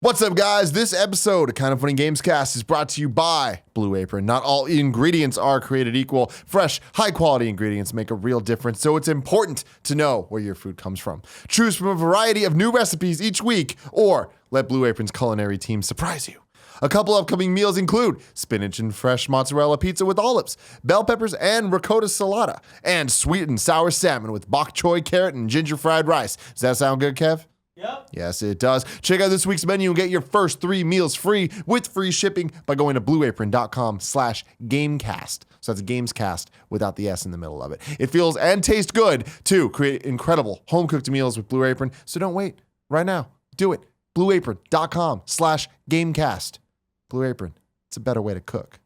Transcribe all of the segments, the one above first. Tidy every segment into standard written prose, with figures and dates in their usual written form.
What's up, guys? This episode of Kind of Funny Gamescast is brought to you by Blue Apron. Not all ingredients are created equal. Fresh, high-quality ingredients make a real difference, so it's important to know where your food comes from. Choose from a variety of new recipes each week, or let Blue Apron's culinary team surprise you. A couple upcoming meals include spinach and fresh mozzarella pizza with olives, bell peppers and ricotta salata, and sweet and sour salmon with bok choy, carrot, and ginger fried rice. Does that sound good, Kev? Yep. Yes, it does. Check out this week's menu and get your first 3 meals free with free shipping by going to blueapron.com/gamecast. So that's Gamescast without the S in the middle of it. It feels and tastes good to create incredible home-cooked meals with Blue Apron. So don't wait. Right now, do it. blueapron.com/gamecast. Blue Apron. It's a better way to cook.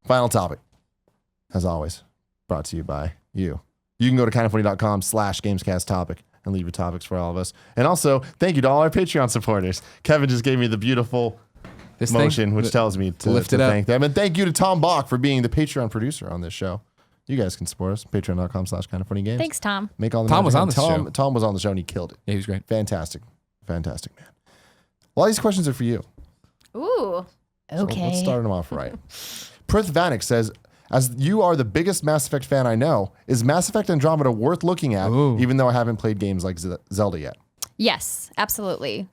Final topic, as always, brought to you by you. You can go to kindoffunny.com/gamescast topic and leave your topics for all of us. And also, thank you to all our Patreon supporters. Kevin just gave me the beautiful motion, which tells me to thank them. And thank you to Tom Bach for being the Patreon producer on this show. You guys can support us, patreon.com/kindoffunnygames. Thanks, Tom. Make all the Tom was on the show. Tom was on the show and he killed it. Yeah, he was great. Fantastic. Fantastic, man. Well, all these questions are for you. Ooh, okay. So let's start them off right. Prith Vanek says, as you are the biggest Mass Effect fan I know, is Mass Effect Andromeda worth looking at, even though I haven't played games like Zelda yet? Yes, absolutely.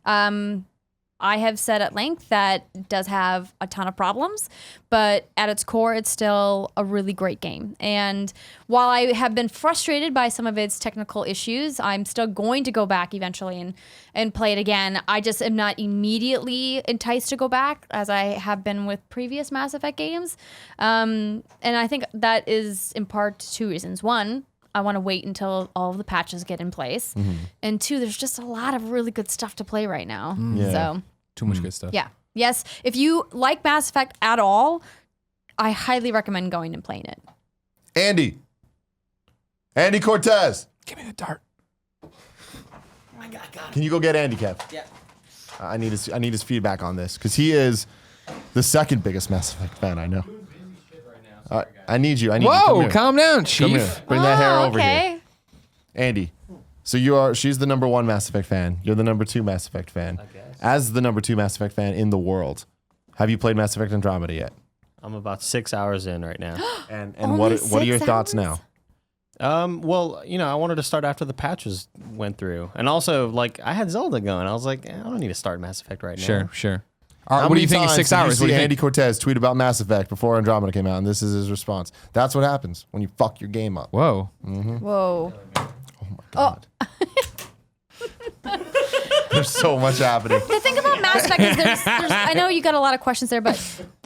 I have said at length that it does have a ton of problems, but at its core, it's still a really great game. And while I have been frustrated by some of its technical issues, I'm still going to go back eventually and play it again. I just am not immediately enticed to go back, as I have been with previous Mass Effect games. And I think that is in part 2 reasons. One, I want to wait until all of the patches get in place. Mm-hmm. And 2, there's just a lot of really good stuff to play right now. Yeah. So too much good stuff. Yeah. Yes. If you like Mass Effect at all, I highly recommend going and playing it. Andy Cortez. Give me the dart. I got it. Can you go get Andy, Kev? Yeah. I need his feedback on this because he is the second biggest Mass Effect fan I know. I need you. Whoa, calm down, Chief. Come here. Bring that hair over okay. here. Andy. So she's the number 1 Mass Effect fan. You're the number 2 Mass Effect fan. I guess. As the number 2 Mass Effect fan in the world, have you played Mass Effect Andromeda yet? I'm about 6 hours in right now. And Only what are your 6 thoughts hours? now? Well, I wanted to start after the patches went through. And also, I had Zelda going. I was like, I don't need to start Mass Effect right now. Sure. All right, what do you think of 6 hours? What do you think? Andy Cortez tweet about Mass Effect before Andromeda came out, and this is his response. That's what happens when you fuck your game up. Whoa. Mm-hmm. Whoa. Oh my God. There's so much happening. The thing about Mass Effect is there's I know you got a lot of questions there, but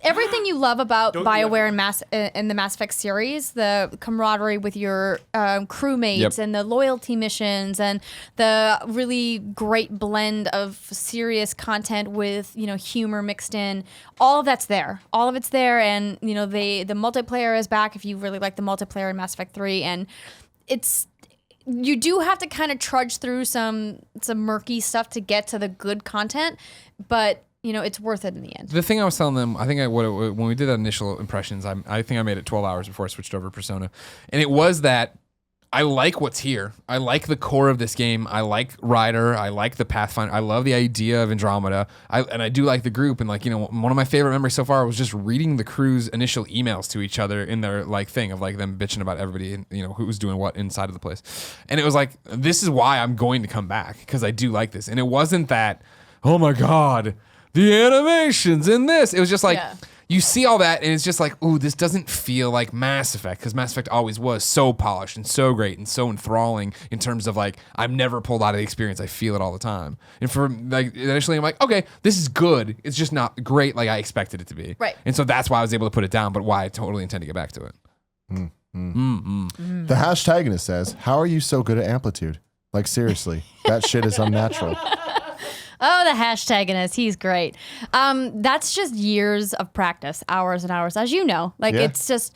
everything you love about BioWare and the Mass Effect series, the camaraderie with your crewmates and the loyalty missions and the really great blend of serious content with, humor mixed in, all of that's there. All of it's there, and, the multiplayer is back if you really like the multiplayer in Mass Effect 3, and you do have to kind of trudge through some murky stuff to get to the good content, but it's worth it in the end. The thing I was telling them, I think when we did that initial impressions, I think I made it 12 hours before I switched over to Persona, and it was that I like what's here. I like the core of this game. I like Ryder. I like the Pathfinder. I love the idea of Andromeda. I do like the group. And one of my favorite memories so far was just reading the crew's initial emails to each other in their thing of them bitching about everybody and who was doing what inside of the place. And it was this is why I'm going to come back, because I do like this. And it wasn't that, oh my God, the animations in this. It was just you see all that, and it's just ooh, this doesn't feel like Mass Effect, because Mass Effect always was so polished and so great and so enthralling in terms of I'm never pulled out of the experience. I feel it all the time. And for initially, I'm okay, this is good. It's just not great like I expected it to be. Right. And so that's why I was able to put it down, but why I totally intend to get back to it. The hashtagonist says, how are you so good at amplitude? Seriously, that shit is unnatural. Oh, the hashtagonist. He's great. That's just years of practice, hours and hours, as you know. It's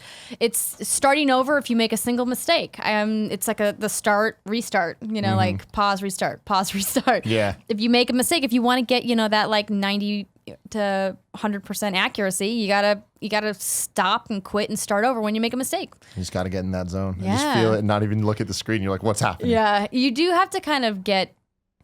starting over if you make a single mistake. It's the start, restart, pause, restart, pause, restart. Yeah. If you make a mistake, if you want to get, that 90 to 100% accuracy, you gotta stop and quit and start over when you make a mistake. You just got to get in that zone and Yeah. just feel it and not even look at the screen. You're like, what's happening? Yeah, you do have to kind of get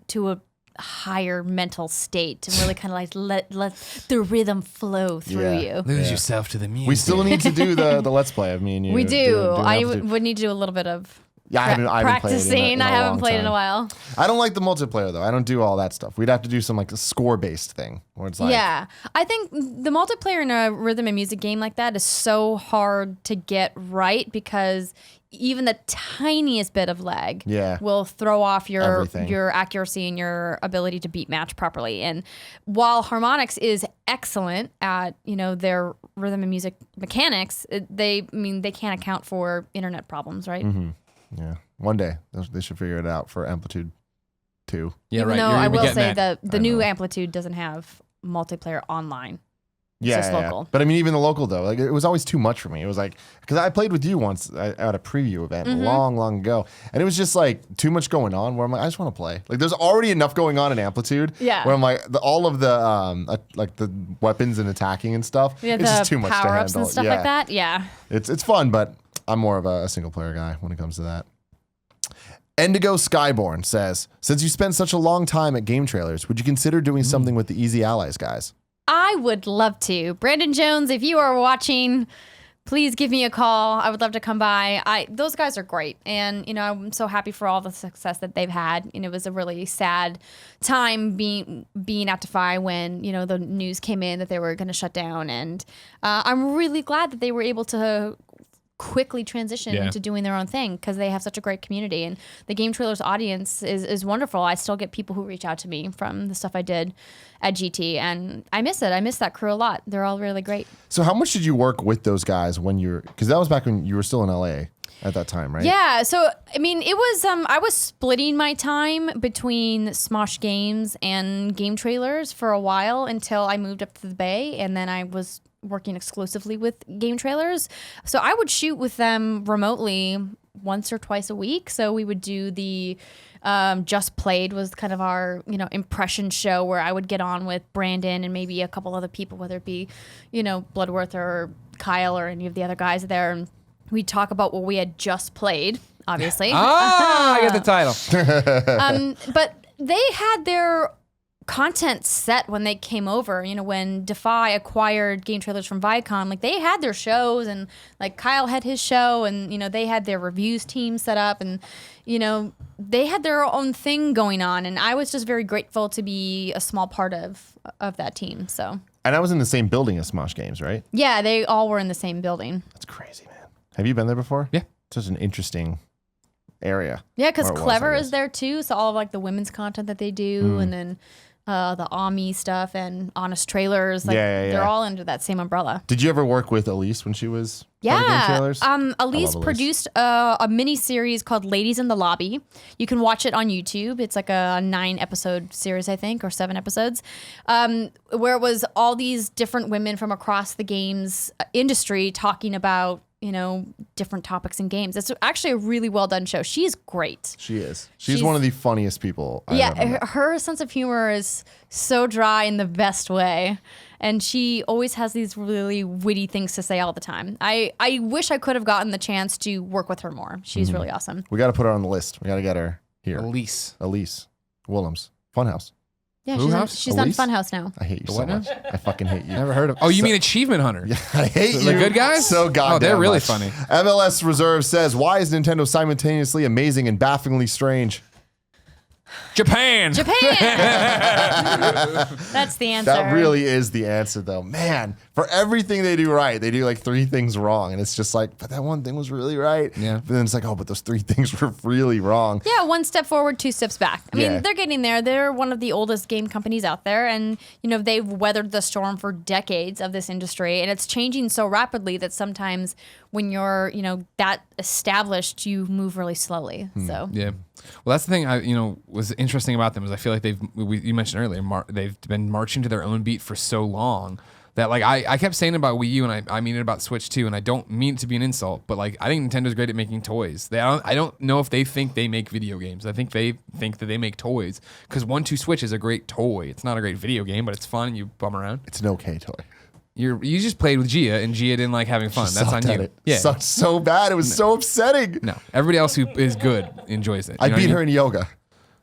to a higher mental state to really kind of like let the rhythm flow through Yeah. you. Lose yourself to the music. We still need to do the Let's Play of me and you. We do. doing I Amplitude. would need to do a little bit of Yeah, I haven't played it practicing. in a I haven't long played in time. a while. I don't like the multiplayer though. I don't do all that stuff. We'd have to do some like a score-based thing where it's like, Yeah, I think the multiplayer in a rhythm and music game like that is so hard to get right because even the tiniest bit of lag will throw off Everything. your accuracy and your ability to beat match properly. And while Harmonix is excellent at their rhythm and music mechanics, they can't account for internet problems, right? Mm-hmm. Yeah. One day they should figure it out for Amplitude 2. Yeah, Even right. though You're I gonna be will getting say that. the I new know. Amplitude doesn't have multiplayer online. Yeah, just local. But I mean, even the local though, like it was always too much for me. It was like because I played with you once at a preview event Mm-hmm. long ago, and it was just like too much going on. Where I'm like, I just want to play. Like, there's already enough going on in Amplitude. Yeah. Where I'm like, all of the like the weapons and attacking and stuff. Yeah, it's the just too much to power-ups handle. and stuff like that. Yeah. It's fun, but I'm more of a single player guy when it comes to that. Endigo Skyborn says, since you spent such a long time at game trailers, would you consider doing something with the Easy Allies guys? I would love to. Brandon Jones, if you are watching, please give me a call. I would love to come by. Those guys are great. And, I'm so happy for all the success that they've had. And it was a really sad time being at Defy when, the news came in that they were going to shut down. And I'm really glad that they were able to quickly transition into doing their own thing because they have such a great community, and the Game Trailers audience is wonderful. I still get people who reach out to me from the stuff I did at GT, and I miss it. I miss that crew a lot. They're all really great. So how much did you work with those guys when you're, because that was back when you were still in LA at that time, right? Yeah, so I mean, it was I was splitting my time between Smosh Games and Game Trailers for a while until I moved up to the Bay, and then I was working exclusively with Game Trailers. So I would shoot with them remotely once or twice a week. So we would do the Just Played was kind of our, impression show where I would get on with Brandon and maybe a couple other people, whether it be, Bloodworth or Kyle or any of the other guys there. And we'd talk about what we had just played, obviously. I get the title. But they had their content set when they came over. When Defy acquired Game Trailers from Viacom, like they had their shows, and like Kyle had his show, and they had their reviews team set up, and they had their own thing going on, and I was just very grateful to be a small part of that team. So And I was in the same building as Smosh Games, right? yeah, they all were in the same building. That's crazy, man. Have you been there before? Yeah. Such an interesting area. Yeah, because Or it was, Clever I is guess. there too, so all of like the women's content that they do, and then the Ami stuff and Honest Trailers, like Yeah. they're all under that same umbrella. Did you ever work with Elise when she was part of Game Yeah, Trailers? Elise Elise. produced a mini series called Ladies in the Lobby. You can watch it on YouTube. It's like a 9-episode series, I think, or 7 episodes, where it was all these different women from across the games industry talking about different topics in games. It's actually a really well done show. She's great. She is. She's one of the funniest people I've ever met. Her sense of humor is so dry in the best way. And she always has these really witty things to say all the time. I wish I could have gotten the chance to work with her more. She's really awesome. We got to put her on the list. We got to get her here. Elise. Elise Willems. Funhouse. Yeah, Who house? she's on Elise? Funhouse now. I hate you so what now? much. I fucking hate you. Never heard of. Oh, you mean Achievement Hunter? I hate you. The good guys? So goddamn Oh, they're really much. funny. MLS Reserve says, why is Nintendo simultaneously amazing and bafflingly strange? Japan. That's the answer. That really is the answer, though. Man, for everything they do right, they do like 3 things wrong. And it's just like, but that one thing was really right. Yeah. But then it's like, oh, but those 3 things were really wrong. Yeah, 1 step forward, 2 steps back. I mean, Yeah. they're getting there. They're one of the oldest game companies out there. And, they've weathered the storm for decades of this industry. And it's changing so rapidly that sometimes when you're, that established, you move really slowly. So, Yeah. Well, that's the thing. Was interesting about them is I feel like you mentioned earlier, they've been marching to their own beat for so long That like I kept saying about Wii U, and I mean it about Switch too, and I don't mean it to be an insult, but like I think Nintendo's great at making toys. I don't know if they think they make video games. I think they think that they make toys, because 1-2 Switch is a great toy. It's not a great video game, but it's fun and you bum around. It's an okay toy. You just played with Gia, and Gia didn't like having fun. That's on you. It. Yeah, sucked so bad. It was so upsetting. No, everybody else who is good enjoys it. I beat her in yoga.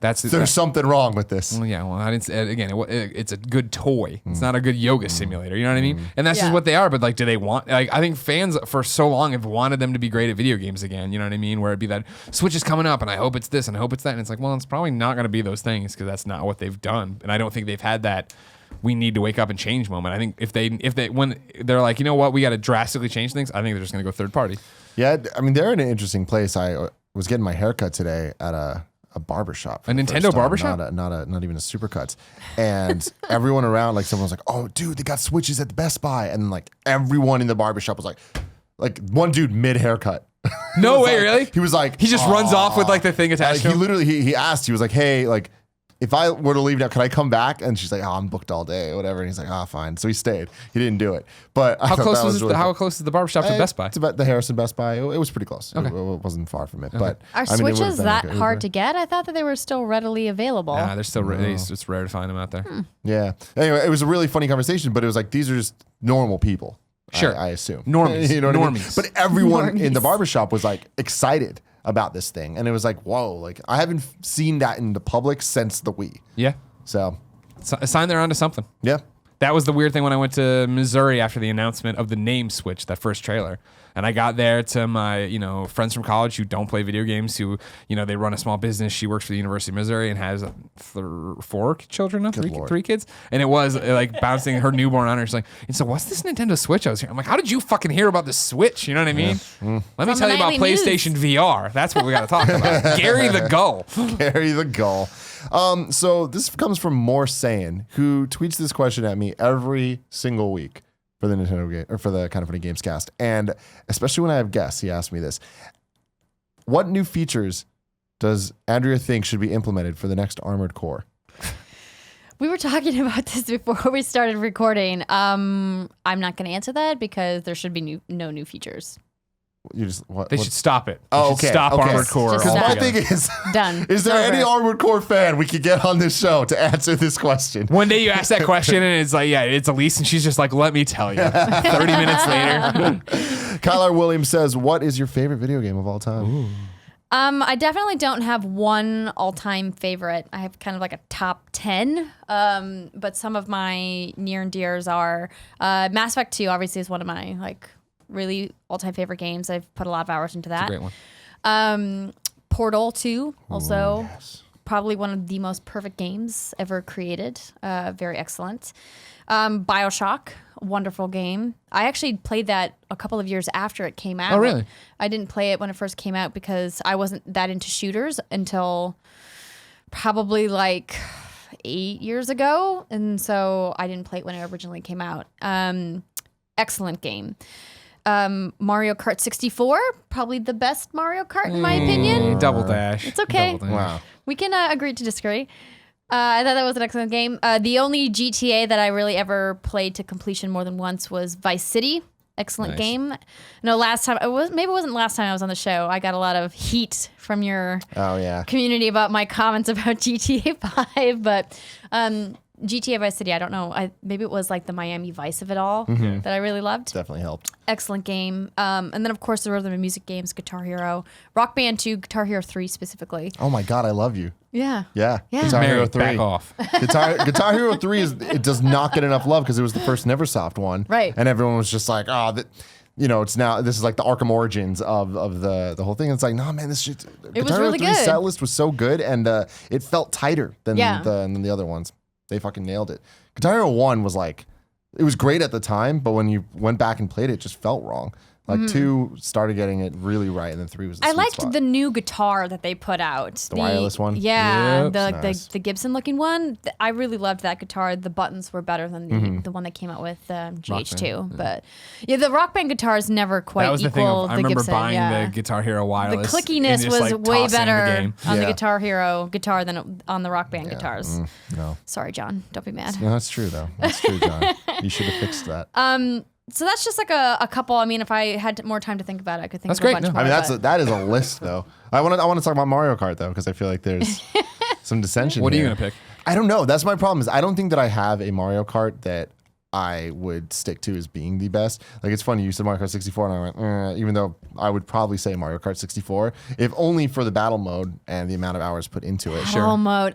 There's something wrong with this. Well, yeah. Well, I didn't. Again, it's a good toy. It's not a good yoga simulator. You know what I mean? And that's just what they are. But like, do they want? Like, I think fans for so long have wanted them to be great at video games again. You know what I mean? Where it'd be that Switch is coming up, and I hope it's this, and I hope it's that. And it's like, well, it's probably not going to be those things, because that's not what they've done. And I don't think they've had that. We need to wake up and change moment. I think if they when they're like, you know what, we got to drastically change things, I think they're just going to go third party. Yeah, I mean, they're in an interesting place. I was getting my haircut today at a barbershop. A Nintendo barbershop? Not even a Supercuts. And everyone around, like, someone was like, oh, dude, they got Switches at the Best Buy. And like everyone in the barbershop was like one dude mid haircut. No way, really? He was like, he just runs off with like the thing attached to him. He literally, he asked, he was like, hey, like, if I were to leave now, could I come back? And she's like, oh, I'm booked all day, or whatever. And he's like, oh, fine. So he stayed. He didn't do it. But how close is the barbershop to Best Buy? It's about the Harrison Best Buy. It was pretty close. Okay. It wasn't far from it. Okay. But are Switches that hard to get? I thought that they were still readily available. Nah, they're still it's rare to find them out there. Yeah. Anyway, it was a really funny conversation, but it was like, these are just normal people. Sure. I assume. Normies. You know what I mean? But everyone in the Normies. barbershop was like excited about this thing. And it was like, whoa, like I haven't seen that in the public since the Wii. Yeah. So It's a sign they're onto something. yeah. That was the weird thing when I went to Missouri after the announcement of the name Switch, that first trailer. And I got there to my, friends from college who don't play video games, who, they run a small business. She works for the University of Missouri and has 4 children now, three kids. And it was like bouncing her newborn on her. She's like, and so what's this Nintendo Switch I was hearing? I'm like, how did you fucking hear about the Switch? You know what I mean? Yeah. Let me tell you about PlayStation VR. That's what we got to talk about. Gary the Gull. Gary the Gull. So this comes from More Saiyan, who tweets this question at me every single week for the Nintendo game, or for the Kind of Funny Gamescast. And especially when I have guests, he asked me this. What new features does Andrea think should be implemented for the next Armored Core? We were talking about this before we started recording. I'm not going to answer that because there should be no new features. They should stop it. Oh, okay. Stop Armored Core. Just Because my altogether. thing is, Done. Is there It's any over. Armored Core fan we could get on this show to answer this question? One day you ask that question and it's like, yeah, it's Elise, and she's just like, let me tell you. 30 minutes later. Kyler Williams says, what is your favorite video game of all time? Ooh. I definitely don't have one all-time favorite. I have kind of like a top 10. But some of my near and dears are Mass Effect 2 obviously is one of my like really all-time favorite games. I've put a lot of hours into that. It's a great one. Portal 2 also probably one of the most perfect games ever created. Very excellent. BioShock, wonderful game. I actually played that a couple of years after it came out. Oh, really? I didn't play it when it first came out because I wasn't that into shooters until probably like 8 years ago. And so I didn't play it when it originally came out. Excellent game. Mario Kart 64, probably the best Mario Kart in my opinion. Double Dash. It's okay. Double Dash. Wow. We can agree to disagree. I thought that was an excellent game. The only GTA that I really ever played to completion more than once was Vice City. Excellent Nice. game. No, last time maybe it wasn't last time I was on the show. I got a lot of heat from your Oh, yeah. community about my comments about GTA 5, but GTA Vice City, I don't know. Maybe it was like the Miami Vice of it all that I really loved. Definitely helped. Excellent game. And then, of course, the rhythm and music games, Guitar Hero, Rock Band 2, Guitar Hero 3 specifically. Oh, my God, I love you. Yeah. Yeah. Yeah. Guitar Mary, Hero 3. back off. Guitar Hero 3 it does not get enough love because it was the first Neversoft one. Right. And everyone was just like, oh, it's now, this is like the Arkham Origins of the whole thing. It's like, no, man, this shit. Guitar Hero really 3 good. set list was so good, and it felt tighter than Yeah. than the other ones. They fucking nailed it. Guitar Hero 1 was like, it was great at the time, but when you went back and played it, it just felt wrong. Like 2 started getting it really right, and then 3 was the I sweet liked spot. the new guitar that they put out. The wireless one? Yeah, Yep. Nice. the Gibson looking one. I really loved that guitar. The buttons were better than the one that came out with GH2. But yeah, the Rock Band guitars never quite That was the thing. equal I the remember Gibson. buying yeah. the Guitar Hero The wireless. clickiness and just, was like, way tossing the better game. on the Yeah. Guitar Hero guitar than on the Rock Band guitars. No. Sorry, John. Don't be mad. No, that's true, though. That's true, John. You should have fixed that. So that's just like a couple. I mean, if I had more time to think about it, I could think That's of great. a bunch No, more. I mean, but- that is a list, though. I want to talk about Mario Kart, though, because I feel like there's some dissension What are you here. going to pick? I don't know. That's my problem. Is I don't think that I have a Mario Kart that I would stick to as being the best. Like, it's funny, you said Mario Kart 64, and I went, even though I would probably say Mario Kart 64, if only for the battle mode and the amount of hours put into it. Battle mode.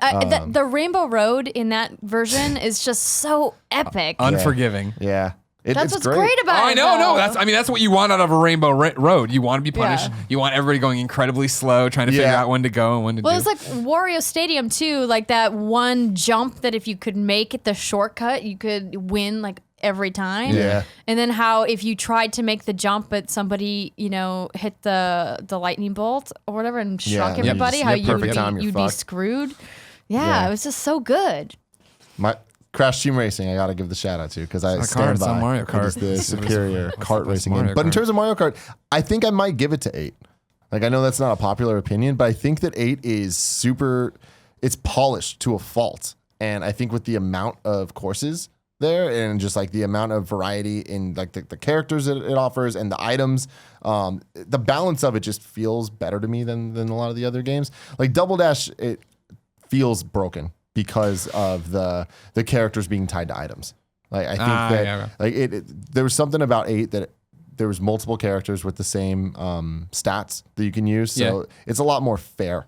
The Rainbow Road in that version is just so epic. Unforgiving. Yeah. That's it's what's great about Oh, it. I know, no. though. That's what you want out of a rainbow road. You want to be punished. Yeah. You want everybody going incredibly slow, trying to figure Yeah. out when to go and when to Well, do. it's like Wario Stadium too, like that one jump that if you could make it the shortcut, you could win like every time. Yeah. And then how if you tried to make the jump but somebody, hit the lightning bolt or whatever and Yeah, struck and you everybody, just- how yeah, perfect time, you'd you're be fucked. screwed. Yeah, Yeah. it was just so good. My Crash Team Racing, I got to give the shout out to because I not stand kart, it's by not Mario it Kart. is the What's superior the kart best racing Mario game. But in Kart? terms of Mario Kart, I think I might give it to 8. Like, I know that's not a popular opinion, but I think that 8 is it's polished to a fault. And I think with the amount of courses there and just like the amount of variety in like the characters that it offers and the items, the balance of it just feels better to me than a lot of the other games. Like Double Dash, it feels broken because of the characters being tied to items. Like I think that yeah. like there was something about 8 that there was multiple characters with the same stats that you can use. So it's a lot more fair.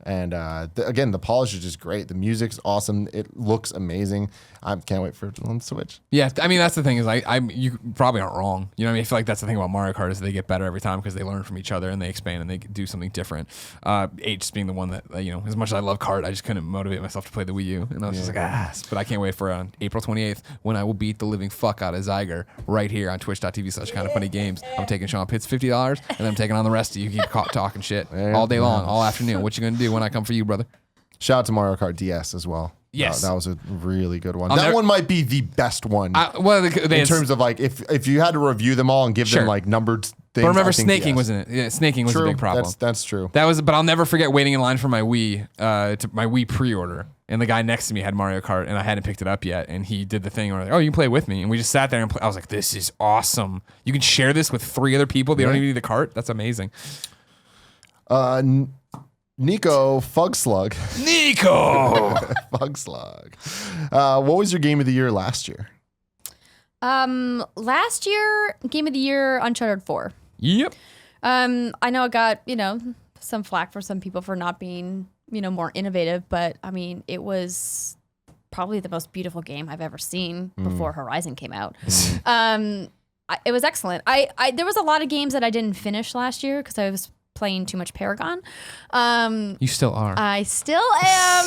And again, the polish is just great. The music's awesome. It looks amazing. I can't wait for it on Switch. Yeah, I mean that's the thing is you probably aren't wrong. You know what I mean? I feel like that's the thing about Mario Kart is they get better every time because they learn from each other and they expand and they do something different. 8 just being the one that as much as I love kart, I just couldn't motivate myself to play the Wii U, and I was just like but I can't wait for April 28th when I will beat the living fuck out of Zyger right here on twitch.tv/kindafunnygames. I'm taking Sean Pitts $50 and then I'm taking on the rest of you. Keep talking shit all day long, all afternoon. What you gonna do when I come for you, brother? Shout out to Mario Kart DS as well. Yes. That was a really good one. I'll One might be the best one in in terms of like if you had to review them all and give them Sure. like numbered things. But remember, I think snaking DS. was in it. Yeah, snaking was True. a big problem. That's true. But I'll never forget waiting in line for my Wii, to my Wii pre-order, and the guy next to me had Mario Kart, and I hadn't picked it up yet, and he did the thing where like, oh, you can play with me, and we just sat there and I was like, this is awesome. You can share this with 3 other people. They don't even need the cart. That's amazing. Nico Fugslug. Nico. Fugslug. What was your game of the year last year? Last year, Game of the Year, Uncharted 4. Yep. I know I got, some flack for some people for not being, more innovative, but I mean, it was probably the most beautiful game I've ever seen before Horizon came out. It was excellent. There was a lot of games that I didn't finish last year because I was playing too much Paragon. You still are. I still am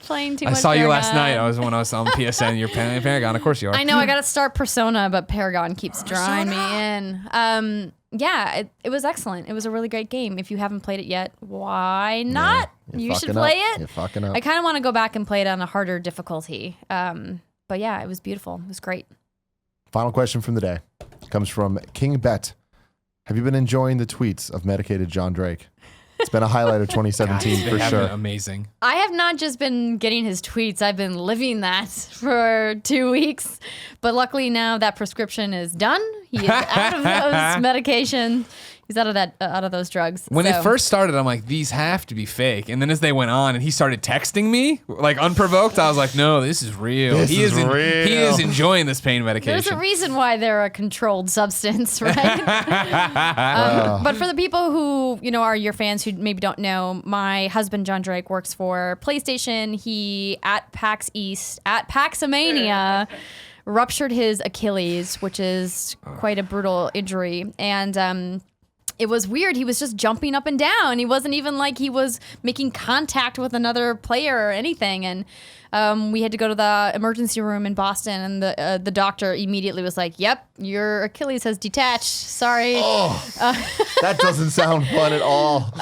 playing too much I saw you last Paragon. night. When I was on PSN. You're playing Paragon. Of course you are. I know I got to start Persona, but Paragon keeps drawing me in. Yeah, it was excellent. It was a really great game. If you haven't played it yet, why not? You're You should fucking play up. it. You're fucking up. I kind of want to go back and play it on a harder difficulty. But yeah, it was beautiful. It was great. Final question from the day comes from King Bet. Have you been enjoying the tweets of medicated John Drake? It's been a highlight of 2017 They for have sure. been amazing. I have not just been getting his tweets. I've been living that for 2 weeks. But luckily now that prescription is done. He is out of those medication. He's out of those drugs. When So- it first started, I'm like, these have to be fake. And then as they went on and he started texting me, like unprovoked, I was like, no, this is real. This He is He real. is enjoying this pain medication. There's a reason why they're a controlled substance, right? But for the people who, are your fans who maybe don't know, my husband, John Drake, works for PlayStation. He, at PAX East, at Paxomania, ruptured his Achilles, which is quite a brutal injury. And it was weird. He was just jumping up and down. He wasn't even like he was making contact with another player or anything. And we had to go to the emergency room in Boston, and the doctor immediately was like, "Yep, your Achilles has detached. Sorry." That doesn't sound fun at all.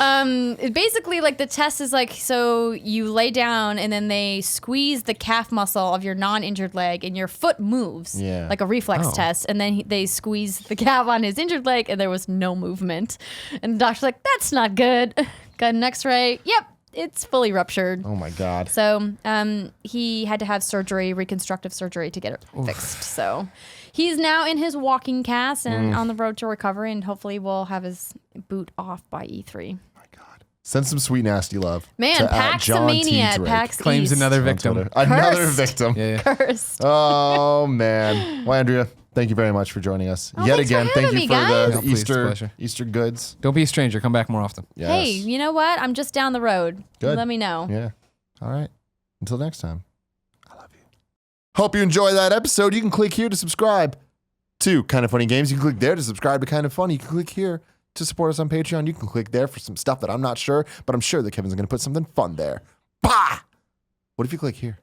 Basically, like the test is like, so you lay down and then they squeeze the calf muscle of your non-injured leg and your foot moves, like a reflex test. And then they squeeze the calf on his injured leg and there was no movement. And the doctor's like, that's not good. Got an x-ray. Yep, it's fully ruptured. Oh my God. So he had to have surgery, reconstructive surgery to get it fixed. So he's now in his walking cast and on the road to recovery, and hopefully will have his boot off by E3. Send some sweet nasty love. Man, to Paxomania at PAX Claims East. another victim. Another victim. Yeah. Cursed. Oh man. Well, Andrea, thank you very much for joining us yet thanks for again. Thank having you me, for guys. the No, please, it's a pleasure. Easter goods. Don't be a stranger. Come back more often. Yes. Hey, you know what? I'm just down the road. Good. Let me know. Yeah. All right. Until next time. I love you. Hope you enjoy that episode. You can click here to subscribe to Kind of Funny Games. You can click there to subscribe to Kind of Funny. You can click here to support us on Patreon. You can click there for some stuff that I'm not sure, but I'm sure that Kevin's going to put something fun there. Bah! What if you click here?